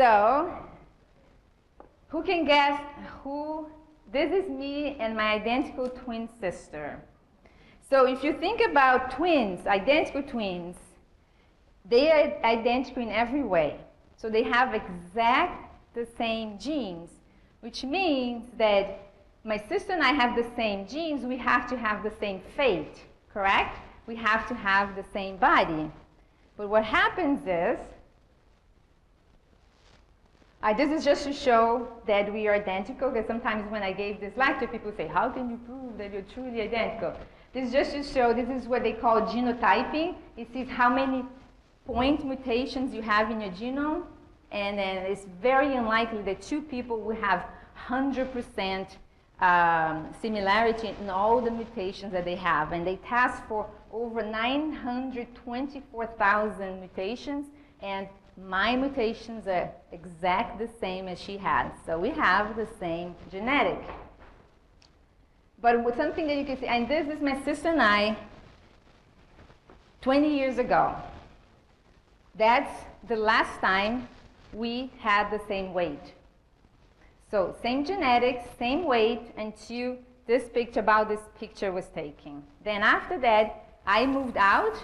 So, who can guess who? This is me and my identical twin sister. So if you think about twins, identical twins, they are identical in every way. So they have exact the same genes, which means that my sister and I have the same genes, we have to have the same fate, correct? We have to have the same body. But what happens is, this is just to show that we are identical, because sometimes when I gave this lecture, people say, how can you prove that you're truly identical? This is just to show, this is what they call genotyping. It sees how many point mutations you have in your genome, and then it's very unlikely that two people will have 100% similarity in all the mutations that they have. And they test for over 924,000 mutations, and my mutations are exact the same as she has. So we have the same genetic. But with something that you can see, and this is my sister and I 20 years ago. That's the last time we had the same weight. So same genetics, same weight until this picture was taken. Then after that, I moved out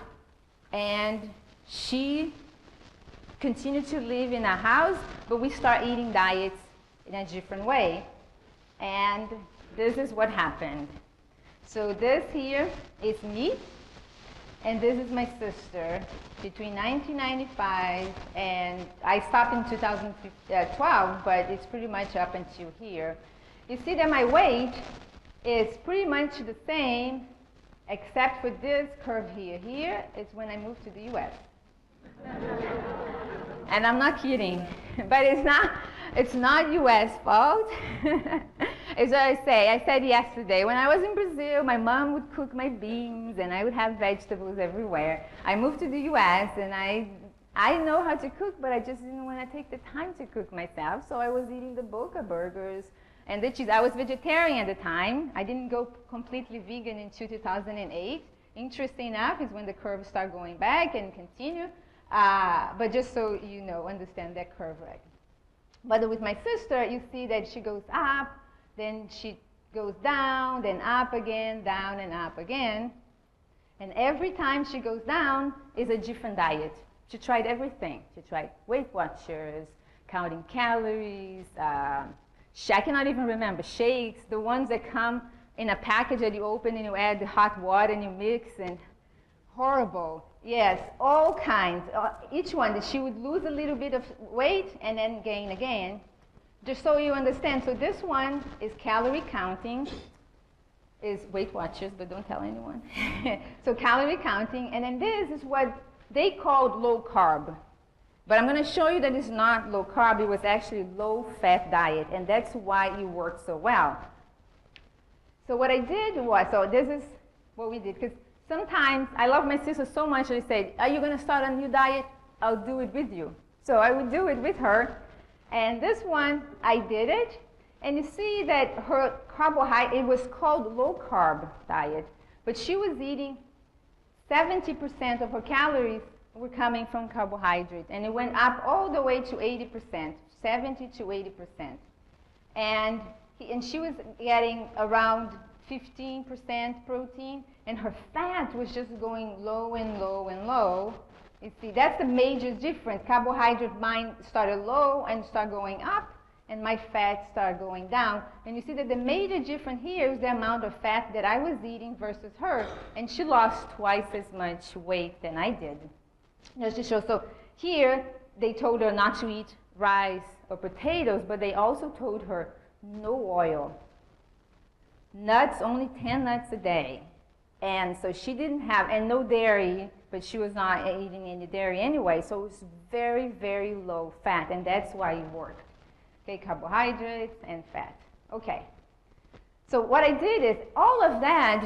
and she continued to live in a house, but we start eating diets in a different way. And this is what happened. So this here is me, and this is my sister between 1995 and I stopped in 2012, but it's pretty much up until here. You see that my weight is pretty much the same, except for this curve here. Here is when I moved to the US. And I'm not kidding, but it's not US fault. It's what I say. I said yesterday, when I was in Brazil, my mom would cook my beans and I would have vegetables everywhere. I moved to the US and I know how to cook, but I just didn't want to take the time to cook myself. So I was eating the Boca burgers and the cheese. I was vegetarian at the time. I didn't go completely vegan until 2008. Interesting enough is when the curves start going back and continue. But just so you know, understand that curve, right? But with my sister, you see that she goes up, then she goes down, then up again, down and up again. And every time she goes down is a different diet. She tried everything. She tried Weight Watchers, counting calories, I cannot even remember, shakes, the ones that come in a package that you open and you add the hot water and you mix, and horrible. Yes, all kinds. Each one, she would lose a little bit of weight and then gain again. Just so you understand, so this one is calorie counting, is Weight Watchers, but don't tell anyone. So calorie counting, and then this is what they called low carb. But I'm going to show you that it's not low carb, it was actually low fat diet, and that's why it worked so well. So what I did was, so this is what we did, because sometimes I love my sister so much, I said, are you going to start a new diet? I'll do it with you. So I would do it with her. And this one, I did it. And you see that her carbohydrate, it was called low carb diet. But she was eating 70% of her calories were coming from carbohydrate. And it went up all the way to 80%, 70 to 80%. And she was getting around 15% protein, and her fat was just going low and low and low. You see, that's the major difference. Carbohydrate, mine started low and started going up, and my fat started going down. And you see that the major difference here is the amount of fat that I was eating versus her, and she lost twice as much weight than I did. Just to show, so here they told her not to eat rice or potatoes, but they also told her no oil. Nuts, only 10 nuts a day. And so she didn't have, and no dairy, but she was not eating any dairy anyway, so it was very, very low fat, and that's why it worked. Okay, carbohydrates and fat. Okay. So what I did is, all of that,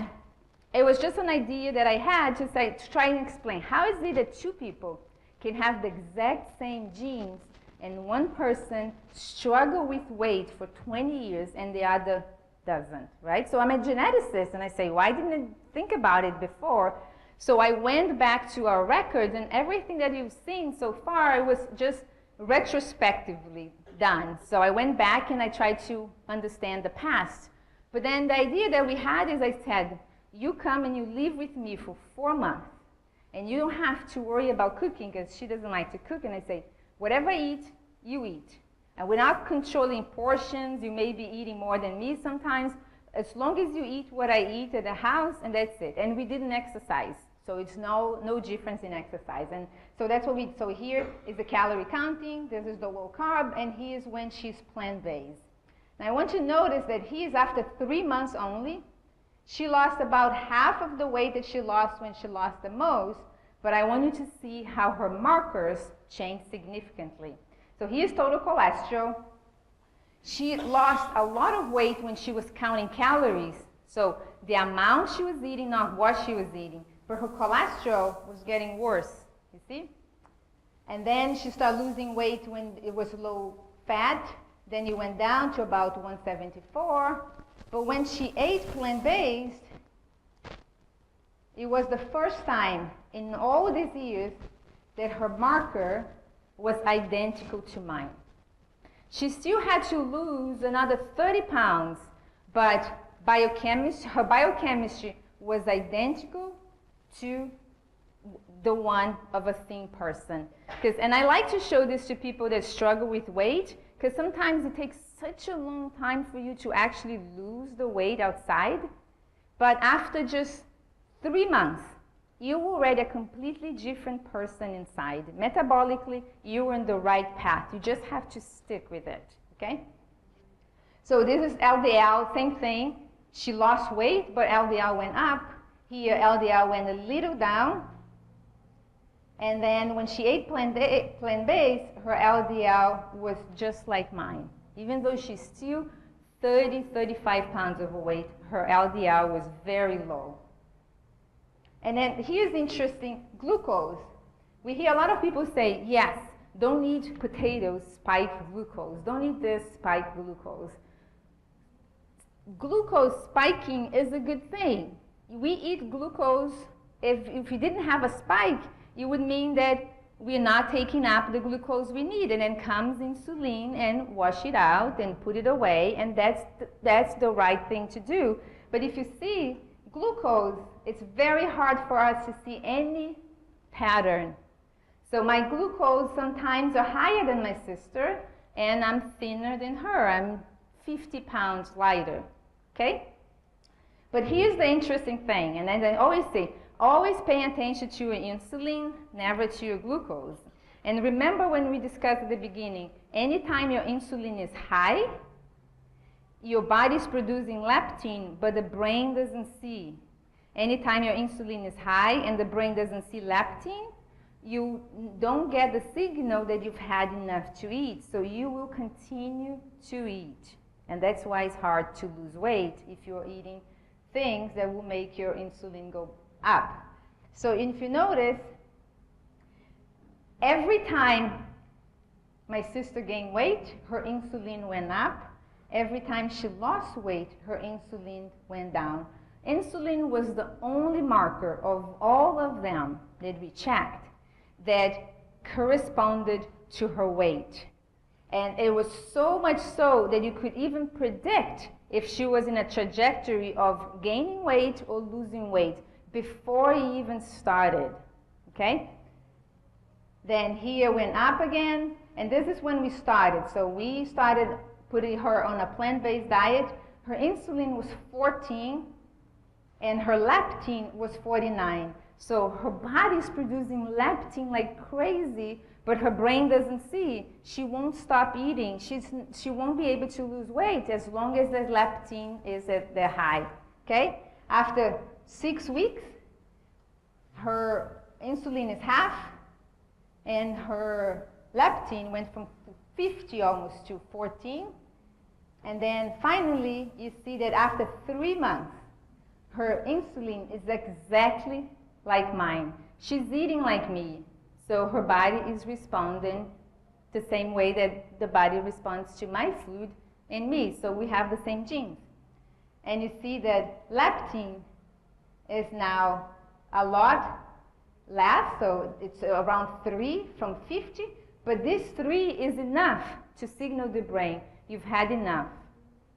it was just an idea that I had to say, to try and explain, how is it that two people can have the exact same genes, and one person struggle with weight for 20 years and the other doesn't, right? So I'm a geneticist, and I say, why didn't I think about it before? So I went back to our records, and everything that you've seen so far, it was just retrospectively done. So I went back and I tried to understand the past. But then the idea that we had is I said, you come and you live with me for 4 months, and you don't have to worry about cooking because she doesn't like to cook. And I say, whatever I eat, you eat. And we're not controlling portions. You may be eating more than me sometimes. As long as you eat what I eat at the house, and that's it. And we didn't exercise. So it's no difference in exercise. And so that's what so here is the calorie counting, this is the low carb, and here's when she's plant-based. Now I want you to notice that here's after 3 months only. She lost about half of the weight that she lost when she lost the most, but I want you to see how her markers changed significantly. So here's total cholesterol. She lost a lot of weight when she was counting calories. So the amount she was eating, not what she was eating. But her cholesterol was getting worse, you see? And then she started losing weight when it was low fat. Then it went down to about 174. But when she ate plant-based, it was the first time in all these years that her marker was identical to mine. She still had to lose another 30 pounds, but her biochemistry was identical to the one of a thin person. And I like to show this to people that struggle with weight, because sometimes it takes such a long time for you to actually lose the weight outside. But after just 3 months, you're already a completely different person inside. Metabolically, you're on the right path. You just have to stick with it, okay? So this is LDL, same thing. She lost weight, but LDL went up. Here, LDL went a little down. And then when she ate plant-based, her LDL was just like mine. Even though she's still 30, 35 pounds overweight, her LDL was very low. And then here's interesting, glucose. We hear a lot of people say, yes, don't eat potatoes, spike glucose. Don't eat this, spike glucose. Glucose spiking is a good thing. We eat glucose. If you didn't have a spike, it would mean that we're not taking up the glucose we need. And then comes insulin and wash it out and put it away. And that's the right thing to do. But if you see glucose, it's very hard for us to see any pattern. So my glucose sometimes are higher than my sister, and I'm thinner than her. I'm 50 pounds lighter, okay? But here's the interesting thing, and I always say, always pay attention to your insulin, never to your glucose. And remember when we discussed at the beginning, anytime your insulin is high, your body's producing leptin, but the brain doesn't see. Anytime your insulin is high and the brain doesn't see leptin, you don't get the signal that you've had enough to eat, so you will continue to eat. And that's why it's hard to lose weight if you're eating things that will make your insulin go up. So if you notice, every time my sister gained weight, her insulin went up. Every time she lost weight, her insulin went down. Insulin was the only marker of all of them that we checked that corresponded to her weight. And it was so much so that you could even predict if she was in a trajectory of gaining weight or losing weight before it even started, okay? Then here went up again, and this is when we started. So we started putting her on a plant-based diet. Her insulin was 14, and her leptin was 49. So her body's producing leptin like crazy, but her brain doesn't see. She won't stop eating. She won't be able to lose weight as long as the leptin is at the high, okay? After 6 weeks, her insulin is half, and her leptin went from 50 almost to 14. And then finally, you see that after 3 months, her insulin is exactly like mine. She's eating like me, so her body is responding the same way that the body responds to my food and me, so we have the same genes. And you see that leptin is now a lot less, so it's around 3 from 50, But this 3 is enough to signal the brain you've had enough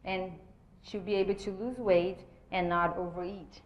and to be able to lose weight and not overeat.